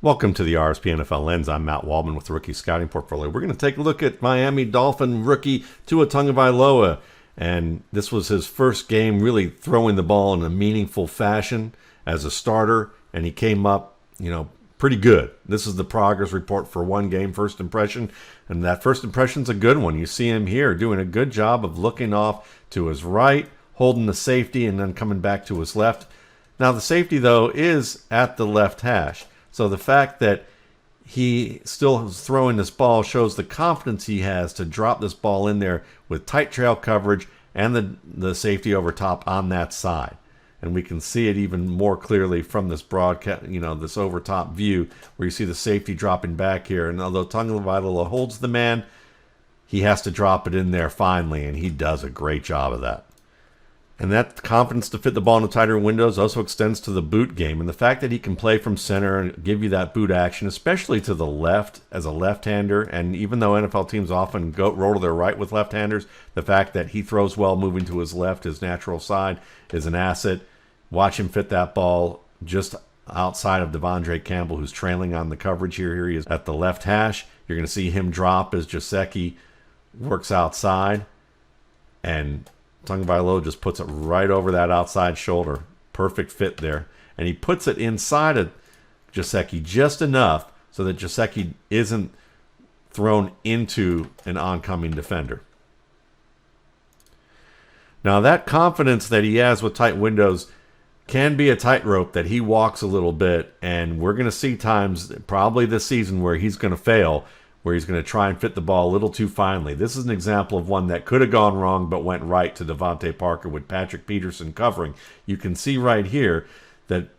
Welcome to the RSP NFL Lens. I'm Matt Waldman with the Rookie Scouting Portfolio. We're going to take a look at Miami Dolphin rookie Tua Tagovailoa. And this was his first game really throwing the ball in a meaningful fashion as a starter. And he came up, pretty good. This is the progress report for one game, first impression. And that first impression's a good one. You see him here doing a good job of looking off to his right, holding the safety, and then coming back to his left. Now, the safety, though, is at the left hash. So the fact that he still is throwing this ball shows the confidence he has to drop this ball in there with tight trail coverage and the safety over top on that side. And we can see it even more clearly from this broadcast, this over top view where you see the safety dropping back here. And although Tagovailoa holds the man, he has to drop it in there finally, and he does a great job of that. And that confidence to fit the ball in the tighter windows also extends to the boot game. And the fact that he can play from center and give you that boot action, especially to the left as a left-hander. And even though NFL teams often roll to their right with left-handers, the fact that he throws well moving to his left, his natural side, is an asset. Watch him fit that ball just outside of De'Vondre Campbell, who's trailing on the coverage here. Here he is at the left hash. You're going to see him drop as Gesicki works outside. And Tagovailoa just puts it right over that outside shoulder. Perfect fit there. And he puts it inside of Gesicki just enough so that Gesicki isn't thrown into an oncoming defender. Now, that confidence that he has with tight windows can be a tightrope that he walks a little bit, and we're going to see times probably this season where he's going to fail, where he's going to try and fit the ball a little too finely. This is an example of one that could have gone wrong but went right to Devontae Parker with Patrick Peterson covering. You can see right here that,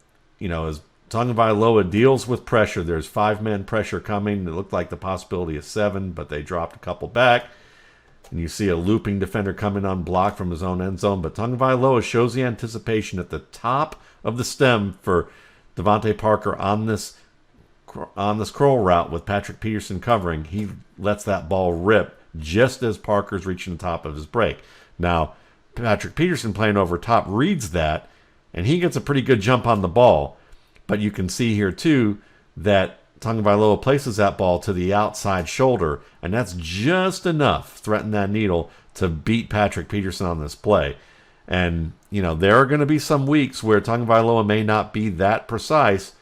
as Tagovailoa deals with pressure, there's 5-man pressure coming. It looked like the possibility of 7, but they dropped a couple back. And you see a looping defender coming unblocked from his own end zone. But Tagovailoa shows the anticipation at the top of the stem for Devontae Parker on this curl route with Patrick Peterson covering. He lets that ball rip just as Parker's reaching the top of his break. Now, Patrick Peterson playing over top reads that, and he gets a pretty good jump on the ball. But you can see here, too, that Tagovailoa places that ball to the outside shoulder, and that's just enough, threaten that needle, to beat Patrick Peterson on this play. And, there are going to be some weeks where Tagovailoa may not be that precise,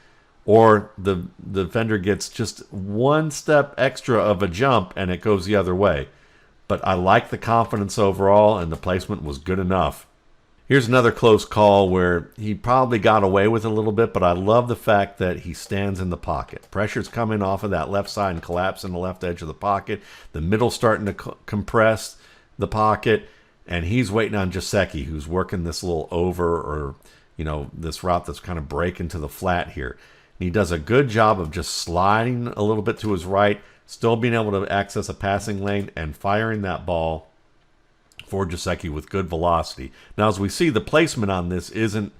or the defender gets just one step extra of a jump and it goes the other way. But I like the confidence overall, and the placement was good enough. Here's another close call where he probably got away with it a little bit, but I love the fact that he stands in the pocket. Pressure's coming off of that left side and collapsing the left edge of the pocket. The middle's starting to compress the pocket, and he's waiting on Gesicki, who's working this little over or, this route that's kind of breaking to the flat here. And he does a good job of just sliding a little bit to his right, still being able to access a passing lane and firing that ball for Gesicki with good velocity. Now, as we see, the placement on this isn't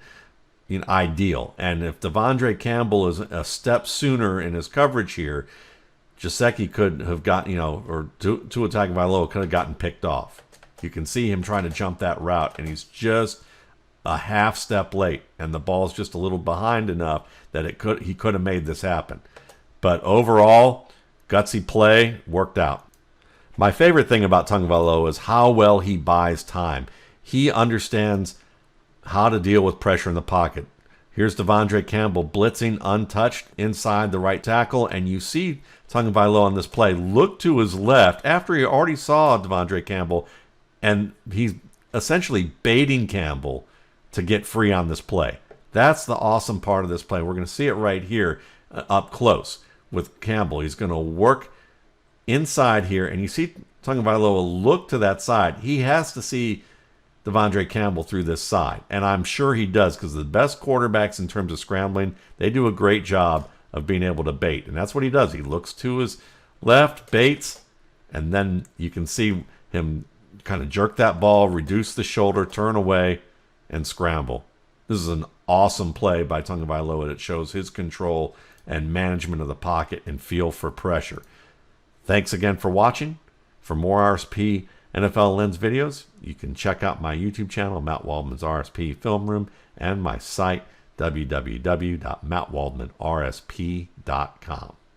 ideal. And if De'Vondre Campbell is a step sooner in his coverage here, Gesicki could have gotten, or Tua Tagovailoa could have gotten picked off. You can see him trying to jump that route, and he's just a half step late, and the ball's just a little behind enough that he could have made this happen. But overall, gutsy play, worked out. My favorite thing about Tagovailoa is how well he buys time. He understands how to deal with pressure in the pocket. Here's De'Vondre Campbell blitzing untouched inside the right tackle, and you see Tagovailoa on this play look to his left after he already saw De'Vondre Campbell, and he's essentially baiting Campbell to get free on this play. That's the awesome part of this play. We're going to see it right here up close with Campbell. He's going to work inside here, and you see Tagovailoa look to that side. He has to see De'Vondre Campbell through this side, and I'm sure he does, because the best quarterbacks in terms of scrambling, they do a great job of being able to bait, and that's what he does. He looks to his left, baits, and then you can see him kind of jerk that ball, reduce the shoulder, turn away, and scramble. This is an awesome play by Tagovailoa that shows his control and management of the pocket and feel for pressure. Thanks again for watching. For more RSP NFL Lens videos, you can check out my YouTube channel, Matt Waldman's RSP Film Room, and my site, www.mattwaldmanrsp.com. RSP.com.